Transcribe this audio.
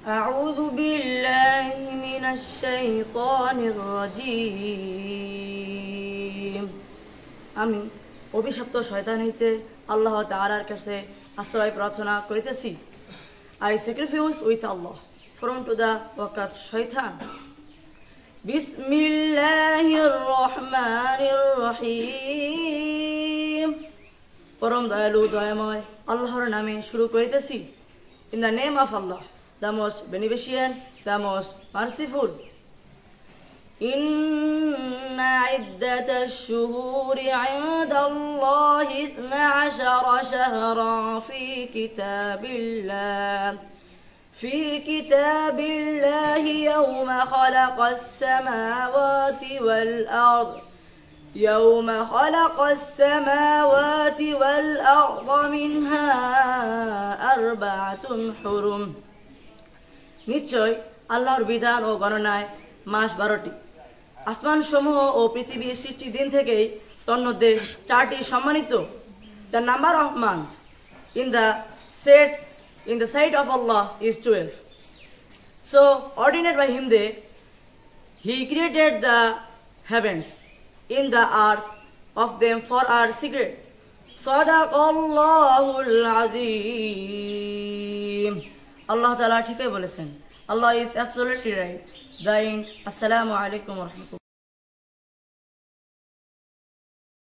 أعوذ بالله من الشيطان الرجيم আমি অভিশপ্ত শয়তান হইতে আল্লাহ তাআলার কাছে আশ্রয় প্রার্থনা করিতেছি। I sacrifice with Allah from to the accursed shaitan. বিসমিল্লাহির রহমানির রহিম। পরম দয়ালু দয়াময় আল্লাহর নামে শুরু করিতেছি। In the name of Allah, the most beneficent, the most merciful. إن عدة الشهور عند الله 12 شهرا في كتاب الله يوم خلق السماوات والأرض منها 4 حرم। নিশ্চয় আল্লাহর বিধান ও গণনায় মাস 12টি, আসমান সমূহ ও পৃথিবীর সৃষ্টির দিন থেকেই তন্মধ্যে 4টি সম্মানিত। The number of months in the sight of Allah is 12. So ordained by Him He created the heavens in the earth of them for our secret. Sadaqallahul Azim. Allah Ta'ala ঠিকই বলেছেন। Allah is absolutely right. Assalamu alaikum wa rahmatullah.